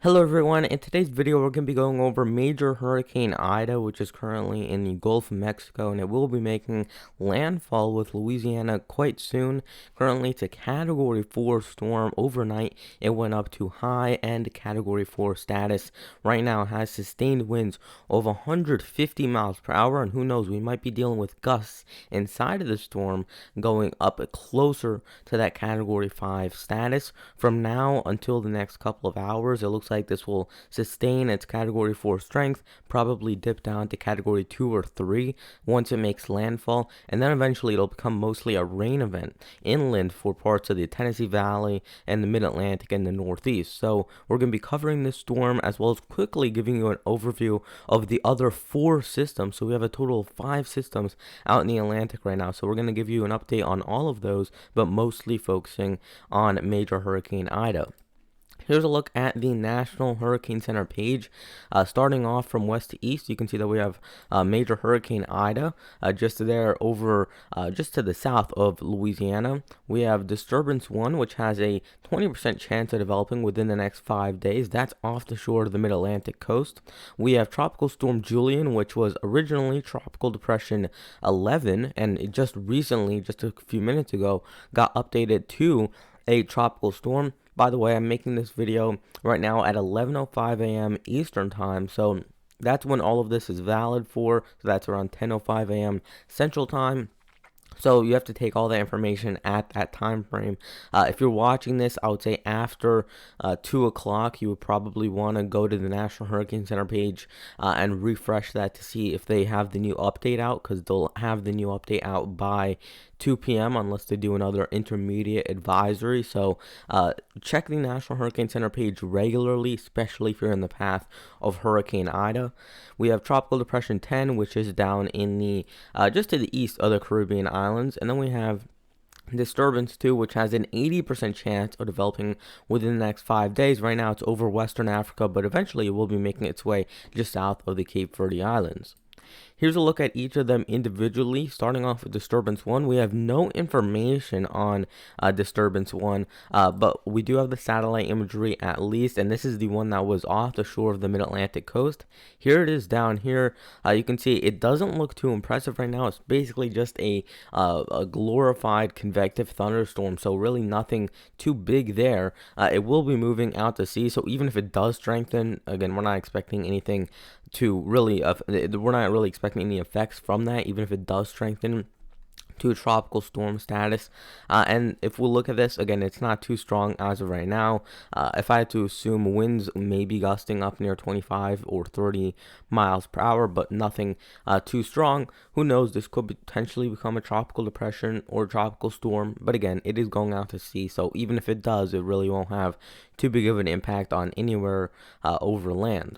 Hello everyone, in today's video we're going to be going over Major Hurricane Ida, which is currently in the Gulf of Mexico, and it will be making landfall with Louisiana quite soon. Currently it's a Category 4 storm. Overnight it went up to high-end Category 4 status. Right now it has sustained winds of 150 miles per hour, and who knows, we might be dealing with gusts inside of the storm going up closer to that Category 5 status. From now until the next couple of hours, it looks like this will sustain its Category 4 strength, probably dip down to Category 2 or 3 once it makes landfall, and then eventually it'll become mostly a rain event inland for parts of the Tennessee Valley and the Mid-Atlantic and the Northeast. So we're going to be covering this storm as well as quickly giving you an overview of the other 4 systems. So we have a total of 5 systems out in the Atlantic right now. So we're going to give you an update on all of those, but mostly focusing on Major Hurricane Ida. Here's a look at the National Hurricane Center page. Starting off from west to east, you can see that we have Major Hurricane Ida just there over just to the south of Louisiana. We have Disturbance 1, which has a 20% chance of developing within the next 5 days. That's off the shore of the Mid-Atlantic coast. We have Tropical Storm Julian, which was originally Tropical Depression 11, and it just recently, just a few minutes ago, got updated to a tropical storm. By the way, I'm making this video right now at 11:05 a.m. Eastern time, so that's when all of this is valid for. So that's around 10:05 a.m. Central time. So you have to take all that information at that time frame. If you're watching this, I would say after 2 o'clock, you would probably want to go to the National Hurricane Center page and refresh that to see if they have the new update out, because they'll have the new update out by 2 p.m. unless they do another intermediate advisory. So check the National Hurricane Center page regularly, especially if you're in the path of Hurricane Ida. We have Tropical Depression 10, which is down in the just to the east of the Caribbean islands, and then we have Disturbance 2, which has an 80% chance of developing within the next 5 days. Right now it's over Western Africa, but eventually it will be making its way just south of the Cape Verde Islands. Here's a look at each of them individually. Starting off with Disturbance 1, we have no information on Disturbance 1, but we do have the satellite imagery at least, and this is the one that was off the shore of the Mid-Atlantic coast. Here it is down here. You can see it doesn't look too impressive right now. It's basically just a glorified convective thunderstorm, so really nothing too big there. It will be moving out to sea, so even if it does strengthen, again, we're not expecting anything to really, we're not really expecting any effects from that, even if it does strengthen to a tropical storm status. And if we look at this, again, it's not too strong as of right now. If I had to assume, winds may be gusting up near 25 or 30 miles per hour, but nothing too strong. Who knows, this could potentially become a tropical depression or a tropical storm, but again, it is going out to sea, so even if it does, it really won't have too big of an impact on anywhere over land.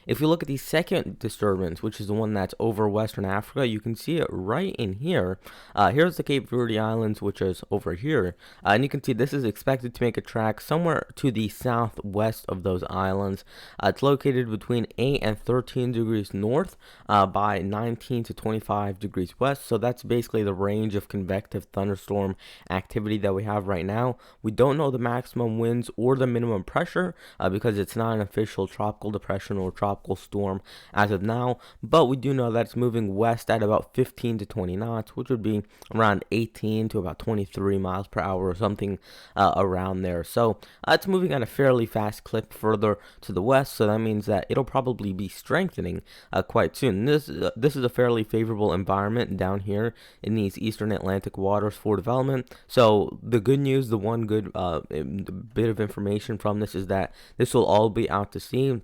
If you look at the second disturbance, which is the one that's over Western Africa, you can see it right in here. Here's the Cape Verde Islands, which is over here. And you can see this is expected to make a track somewhere to the southwest of those islands. It's located between 8 and 13 degrees north by 19 to 25 degrees west. So that's basically the range of convective thunderstorm activity that we have right now. We don't know the maximum winds or the minimum pressure because it's not an official tropical depression or tropical storm as of now, but we do know that it's moving west at about 15 to 20 knots, which would be around 18 to about 23 miles per hour or something around there. So it's moving at a fairly fast clip further to the west, so that means that it'll probably be strengthening quite soon. This is a fairly favorable environment down here in these eastern Atlantic waters for development. So the good news, the one good bit of information from this is that this will all be out to sea.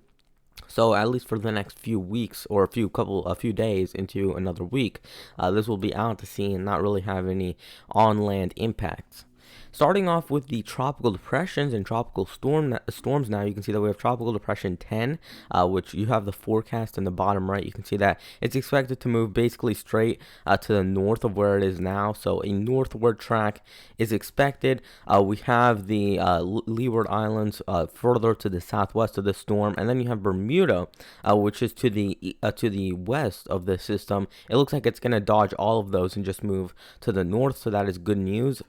So at least for the next few weeks or a few days into another week, this will be out to sea and not really have any on-land impacts. Starting off with the tropical depressions and tropical storms now, you can see that we have Tropical Depression 10, which you have the forecast in the bottom right. You can see that it's expected to move basically straight to the north of where it is now. So a northward track is expected. We have the Leeward Islands further to the southwest of the storm, and then you have Bermuda, which is to the west of the system. It looks like it's going to dodge all of those and just move to the north, so that is good news.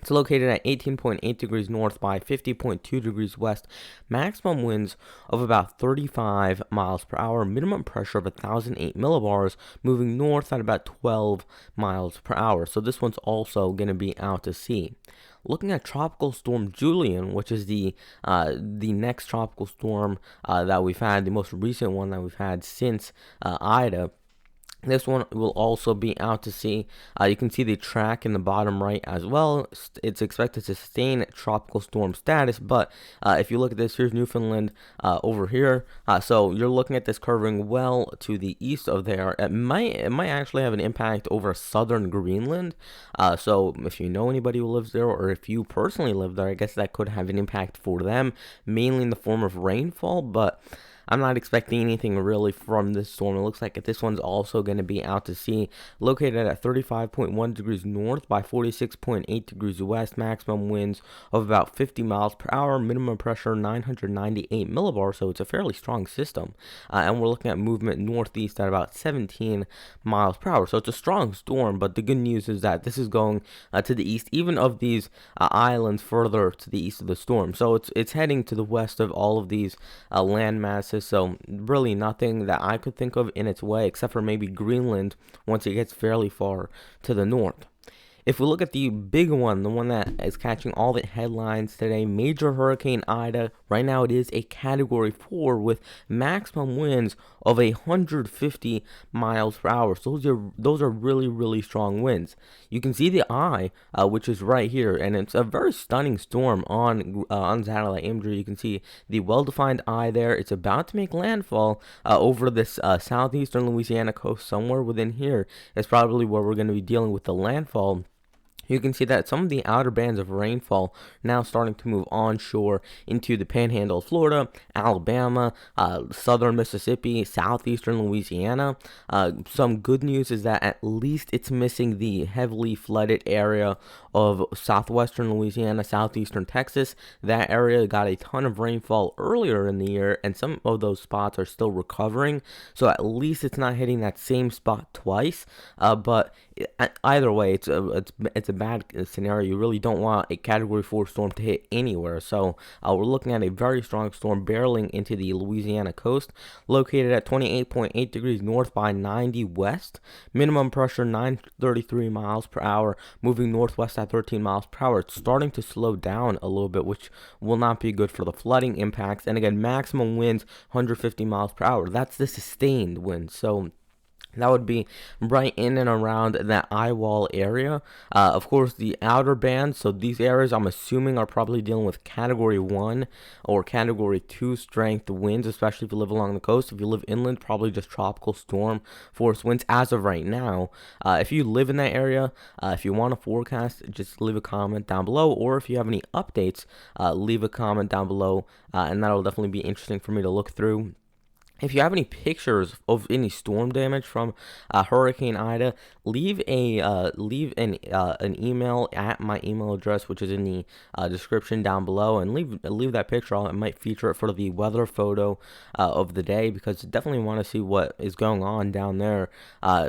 It's located at 18.8 degrees north by 50.2 degrees west. Maximum winds of about 35 miles per hour. Minimum pressure of 1,008 millibars, moving north at about 12 miles per hour. So this one's also going to be out to sea. Looking at Tropical Storm Julian, which is the next tropical storm that we've had, the most recent one that we've had since Ida. This one will also be out to sea. You can see the track in the bottom right as well. It's expected to sustain tropical storm status, but if you look at this, here's Newfoundland over here. So you're looking at this curving well to the east of there. It might actually have an impact over southern Greenland. So if you know anybody who lives there, or if you personally live there, I guess that could have an impact for them, mainly in the form of rainfall, but I'm not expecting anything really from this storm. It looks like this one's also going to be out to sea. Located at 35.1 degrees north by 46.8 degrees west. Maximum winds of about 50 miles per hour. Minimum pressure 998 millibars, so it's a fairly strong system. And we're looking at movement northeast at about 17 miles per hour. So it's a strong storm, but the good news is that this is going to the east, even of these islands further to the east of the storm. So it's heading to the west of all of these land masses. So really nothing that I could think of in its way, except for maybe Greenland once it gets fairly far to the north. If we look at the big one, the one that is catching all the headlines today, Major Hurricane Ida, right now it is a Category 4 with maximum winds of 150 miles per hour. So those are really, really strong winds. You can see the eye, which is right here, and it's a very stunning storm on satellite imagery. You can see the well-defined eye there. It's about to make landfall over this southeastern Louisiana coast. Somewhere within here is probably where we're going to be dealing with the landfall. You can see that some of the outer bands of rainfall now starting to move onshore into the panhandle of Florida, Alabama, southern Mississippi, southeastern Louisiana. Some good news is that at least it's missing the heavily flooded area of southwestern Louisiana, southeastern Texas. That area got a ton of rainfall earlier in the year, and some of those spots are still recovering. So at least it's not hitting that same spot twice. But either way, it's a bad scenario. You really don't want a Category 4 storm to hit anywhere. So we're looking at a very strong storm barreling into the Louisiana coast, located at 28.8 degrees north by 90 west. Minimum pressure 933 miles per hour, moving northwest at 13 miles per hour. It's starting to slow down a little bit, which will not be good for the flooding impacts. And again, maximum winds 150 miles per hour. That's the sustained wind. So that would be right in and around that eye wall area. Of course, the outer bands, so these areas I'm assuming are probably dealing with Category 1 or Category 2 strength winds, especially if you live along the coast. If you live inland, probably just tropical storm force winds as of right now. If you live in that area, if you want a forecast, just leave a comment down below. Or if you have any updates, leave a comment down below, and that'll definitely be interesting for me to look through. If you have any pictures of any storm damage from Hurricane Ida, leave an email at my email address, which is in the description down below, and leave that picture. I might feature it for the weather photo of the day, because I definitely want to see what is going on down there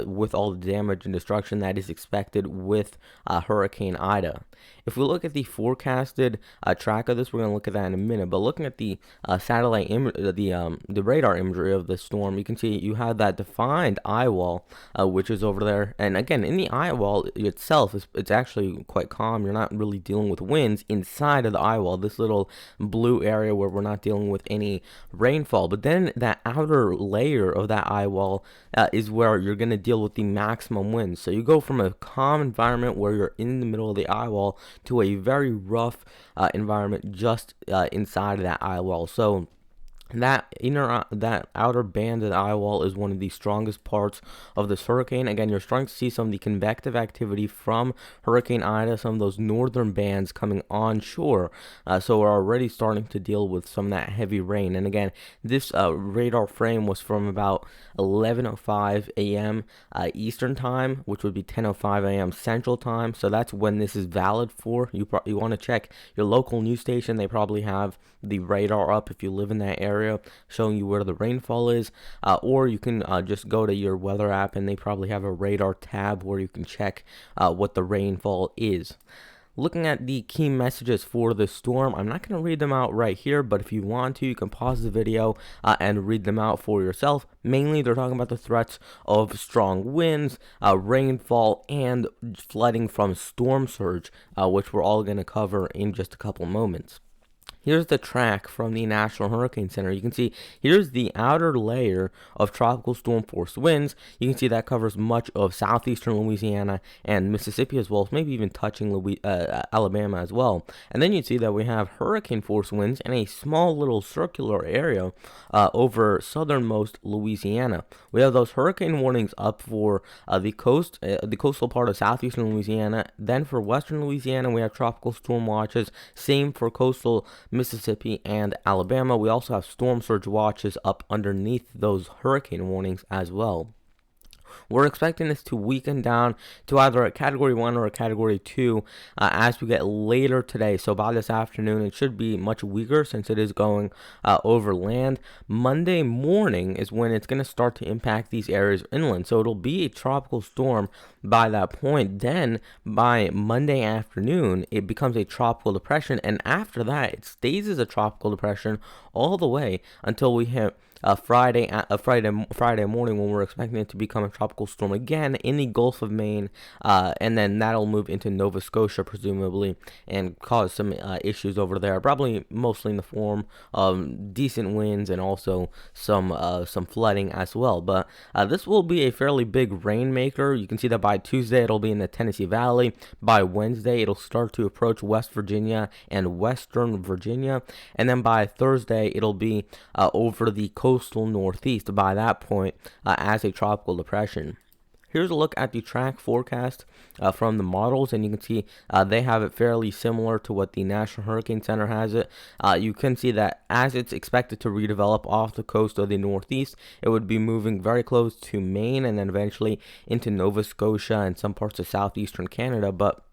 with all the damage and destruction that is expected with Hurricane Ida. If we look at the forecasted track of this, we're going to look at that in a minute. But looking at the satellite the radar imagery of the storm, you can see you have that defined eye wall, which is over there. And again, in the eye wall itself, it's actually quite calm. You're not really dealing with winds inside of the eye wall, this little blue area where we're not dealing with any rainfall. But then that outer layer of that eye wall is where you're going to deal with the maximum winds. So you go from a calm environment where you're in the middle of the eye wall to a very rough environment just inside of that eye wall. So that outer band of the eye wall is one of the strongest parts of this hurricane. Again, you're starting to see some of the convective activity from Hurricane Ida, some of those northern bands coming onshore. So we're already starting to deal with some of that heavy rain. And again, this radar frame was from about 11:05 a.m. Eastern time, which would be 10:05 a.m. Central time. So that's when this is valid for. You want to check your local news station. They probably have the radar up if you live in that area, showing you where the rainfall is, or you can just go to your weather app and they probably have a radar tab where you can check what the rainfall is. Looking at the key messages for the storm, I'm not going to read them out right here, but if you want to, you can pause the video and read them out for yourself. Mainly, they're talking about the threats of strong winds, rainfall, and flooding from storm surge, which we're all going to cover in just a couple moments. Here's the track from the National Hurricane Center. You can see here's the outer layer of tropical storm force winds. You can see that covers much of southeastern Louisiana and Mississippi as well, maybe even touching Alabama as well. And then you see that we have hurricane force winds in a small little circular area over southernmost Louisiana. We have those hurricane warnings up for the coastal part of southeastern Louisiana. Then for western Louisiana, we have tropical storm watches. Same for coastal Mississippi and Alabama. We also have storm surge watches up underneath those hurricane warnings as well. We're expecting this to weaken down to either a Category 1 or a Category 2 as we get later today. So by this afternoon, it should be much weaker since it is going over land. Monday morning is when it's going to start to impact these areas inland. So it'll be a tropical storm by that point. Then by Monday afternoon, it becomes a tropical depression. And after that, it stays as a tropical depression all the way until we hit Friday morning, when we're expecting it to become a tropical storm again in the Gulf of Maine, and then that'll move into Nova Scotia presumably and cause some issues over there, probably mostly in the form of decent winds and also some flooding as well. But this will be a fairly big rainmaker. You can see that by Tuesday it'll be in the Tennessee Valley. By Wednesday it'll start to approach West Virginia and Western Virginia, and then by Thursday it'll be over the coastal northeast by that point as a tropical depression. Here's a look at the track forecast from the models, and you can see they have it fairly similar to what the National Hurricane Center has it. You can see that as it's expected to redevelop off the coast of the northeast, it would be moving very close to Maine and then eventually into Nova Scotia and some parts of southeastern Canada, but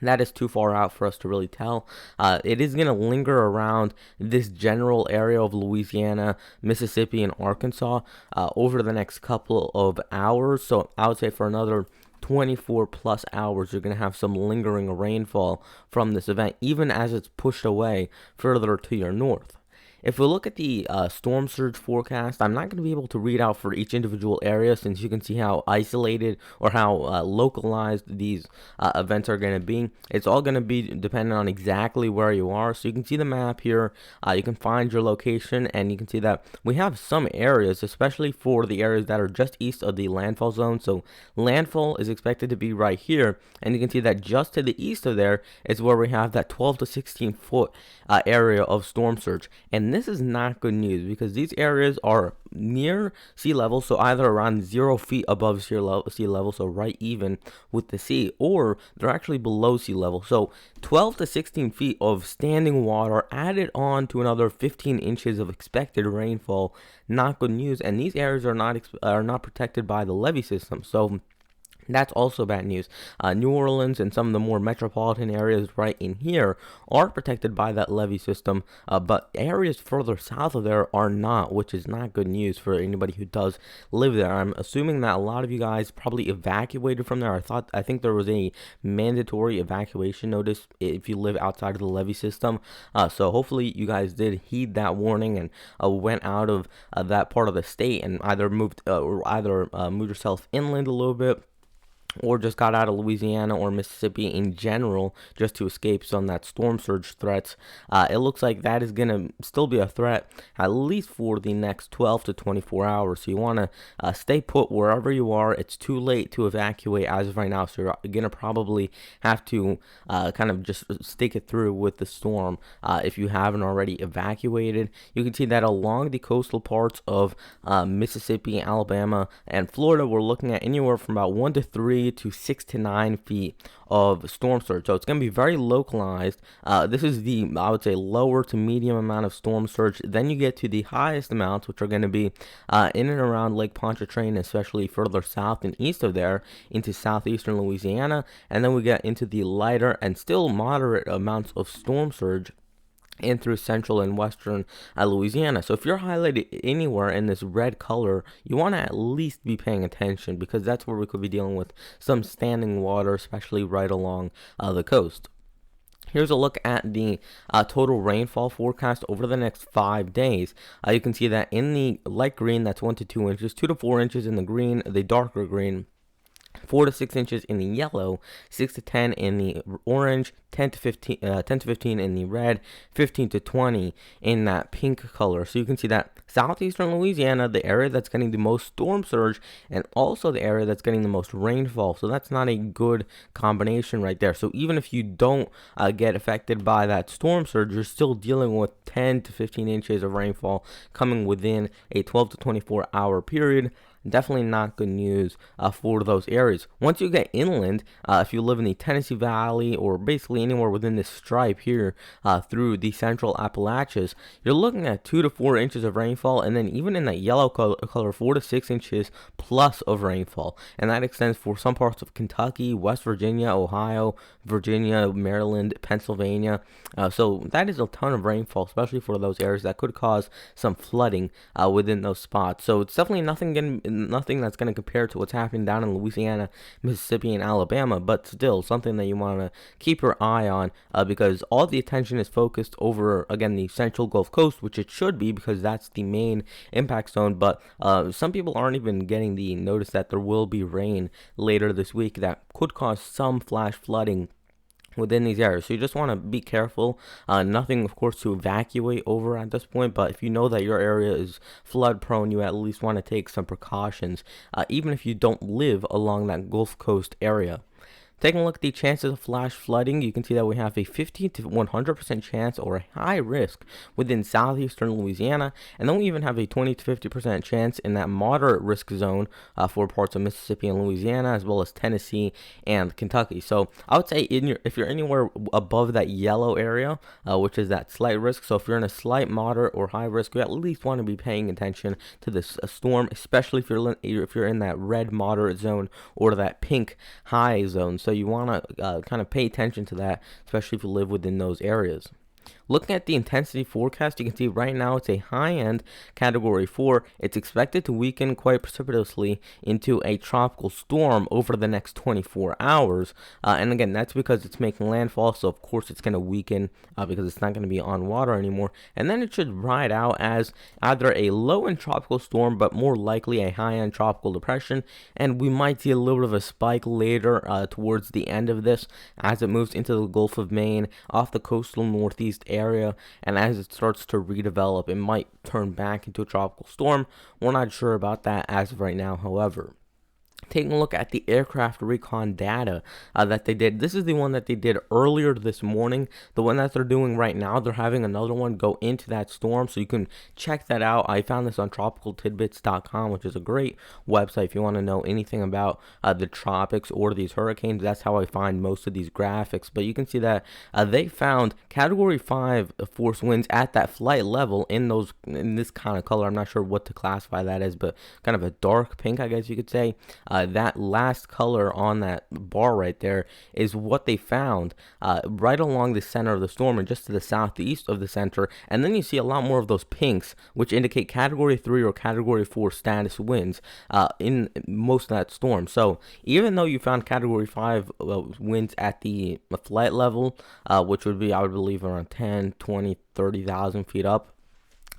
that is too far out for us to really tell. It is going to linger around this general area of Louisiana, Mississippi, and Arkansas over the next couple of hours. So I would say for another 24 plus hours, you're going to have some lingering rainfall from this event, even as it's pushed away further to your north. If we look at the storm surge forecast, I'm not going to be able to read out for each individual area, since you can see how isolated or how localized these events are going to be. It's all going to be dependent on exactly where you are. So you can see the map here. You can find your location, and you can see that we have some areas, especially for the areas that are just east of the landfall zone. So landfall is expected to be right here, and you can see that just to the east of there is where we have that 12 to 16 foot area of storm surge. And this is not good news, because these areas are near sea level, so either around 0 feet above sea level, so right even with the sea, or they're actually below sea level. So 12 to 16 feet of standing water added on to another 15 inches of expected rainfall. Not good news, and these areas are not protected by the levee system. So that's also bad news. New Orleans and some of the more metropolitan areas right in here are protected by that levee system, but areas further south of there are not, which is not good news for anybody who does live there. I'm assuming that a lot of you guys probably evacuated from there. I think there was a mandatory evacuation notice if you live outside of the levee system. So hopefully you guys did heed that warning and went out of that part of the state and either moved yourself inland a little bit, or just got out of Louisiana or Mississippi in general just to escape some of that storm surge threats. It looks like that is going to still be a threat at least for the next 12 to 24 hours. So you want to stay put wherever you are. It's too late to evacuate as of right now, so you're going to probably have to kind of just stick it through with the storm if you haven't already evacuated. You can see that along the coastal parts of Mississippi, Alabama, and Florida, we're looking at anywhere from about 1 to 3 to 6 to 9 feet of storm surge. So it's going to be very localized. This is the, I would say, lower to medium amount of storm surge. Then you get to the highest amounts, which are going to be in and around Lake Pontchartrain, especially further south and east of there into southeastern Louisiana. And then we get into the lighter and still moderate amounts of storm surge in through central and western Louisiana. So if you're highlighted anywhere in this red color, you want to at least be paying attention, because that's where we could be dealing with some standing water, especially right along the coast. Here's a look at the total rainfall forecast over the next 5 days. You can see that in the light green, that's 1 to 2 inches, 2 to 4 inches in the green, the darker green, 4 to 6 inches in the yellow, 6 to 10 in the orange, 10 to 15 in the red, 15 to 20 in that pink color. So you can see that southeastern Louisiana, the area that's getting the most storm surge, and also the area that's getting the most rainfall. So that's not a good combination right there. So even if you don't get affected by that storm surge, you're still dealing with 10 to 15 inches of rainfall coming within a 12 to 24 hour period. Definitely not good news for those areas. Once you get inland, if you live in the Tennessee Valley or basically anywhere within this stripe here through the central Appalachians, you're looking at 2 to 4 inches of rainfall, and then even in that yellow color 4 to 6 inches plus of rainfall. And that extends for some parts of Kentucky, West Virginia, Ohio, Virginia, Maryland, Pennsylvania. So that is a ton of rainfall, especially for those areas that could cause some flooding within those spots. So it's definitely nothing that's going to compare to what's happening down in Louisiana, Mississippi, and Alabama, but still something that you want to keep your eye on because all the attention is focused over, again, the central Gulf Coast, which it should be because that's the main impact zone. But some people aren't even getting the notice that there will be rain later this week that could cause some flash flooding within these areas. So you just want to be careful. Nothing, of course, to evacuate over at this point, but if you know that your area is flood prone, you at least want to take some precautions, even if you don't live along that Gulf Coast area. Taking a look at the chances of flash flooding, you can see that we have a 50 to 100% chance or a high risk within southeastern Louisiana, and then we even have a 20 to 50% chance in that moderate risk zone for parts of Mississippi and Louisiana, as well as Tennessee and Kentucky. So I would say if you're anywhere above that yellow area, which is that slight risk, so if you're in a slight, moderate, or high risk, you at least want to be paying attention to this storm, especially if you're in that red moderate zone or that pink high zone. So you want to kind of pay attention to that, especially if you live within those areas. Looking at the intensity forecast, you can see right now it's a high-end Category 4. It's expected to weaken quite precipitously into a tropical storm over the next 24 hours. And again, that's because it's making landfall, so of course it's going to weaken because it's not going to be on water anymore. And then it should ride out as either a low-end tropical storm, but more likely a high-end tropical depression. And we might see a little bit of a spike later towards the end of this as it moves into the Gulf of Maine, off the coastal northeast area, and as it starts to redevelop, it might turn back into a tropical storm. We're not sure about that as of right now, however. Taking a look at the aircraft recon data that they did. This is the one that they did earlier this morning. The one that they're doing right now, they're having another one go into that storm, so you can check that out. I found this on tropicaltidbits.com, which is a great website if you want to know anything about the tropics or these hurricanes. That's how I find most of these graphics. But you can see that they found Category 5 force winds at that flight level in this kind of color. I'm not sure what to classify that as, but kind of a dark pink, I guess you could say. That last color on that bar right there is what they found right along the center of the storm and just to the southeast of the center. And then you see a lot more of those pinks, which indicate Category 3 or Category 4 status winds in most of that storm. So even though you found Category 5 winds at the flight level, which would be, I would believe, around 10, 20, 30,000 feet up,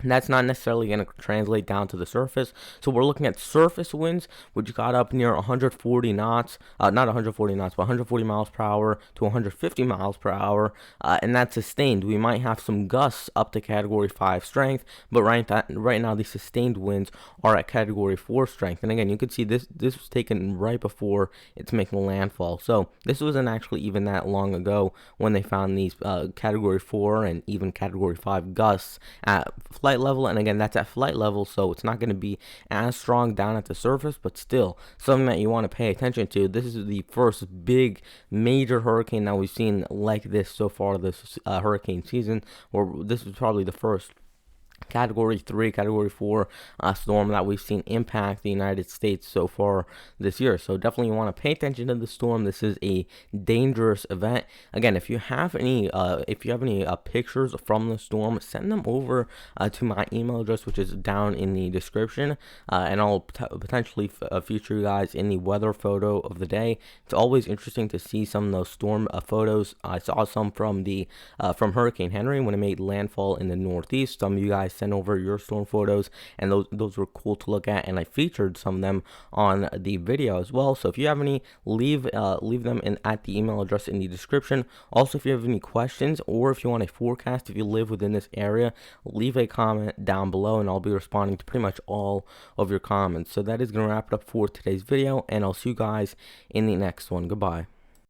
and that's not necessarily going to translate down to the surface. So we're looking at surface winds, which got up near 140 knots, not 140 knots, but 140 miles per hour to 150 miles per hour, and that's sustained. We might have some gusts up to Category 5 strength, but right now the sustained winds are at Category 4 strength. And again, you can see this was taken right before it's making landfall. So this wasn't actually even that long ago when they found these Category 4 and even Category 5 gusts at flight level. And again, that's at flight level, so it's not going to be as strong down at the surface, but still something that you want to pay attention to. This is the first big major hurricane that we've seen like this so far this hurricane season, or this is probably the first Category 3, Category 4 storm that we've seen impact the United States so far this year. So definitely you want to pay attention to the storm. This is a dangerous event. Again, if you have any pictures from the storm, send them over to my email address, which is down in the description, and I'll potentially feature you guys in the weather photo of the day. It's always interesting to see some of those storm photos. I saw some from from Hurricane Henry when it made landfall in the Northeast. Some of you guys sent over your storm photos, and those were cool to look at, and I featured some of them on the video as well. So if you have any, leave them at the email address in the description. Also, if you have any questions or if you want a forecast, if you live within this area, leave a comment down below, and I'll be responding to pretty much all of your comments. So that is going to wrap it up for today's video, and I'll see you guys in the next one. Goodbye.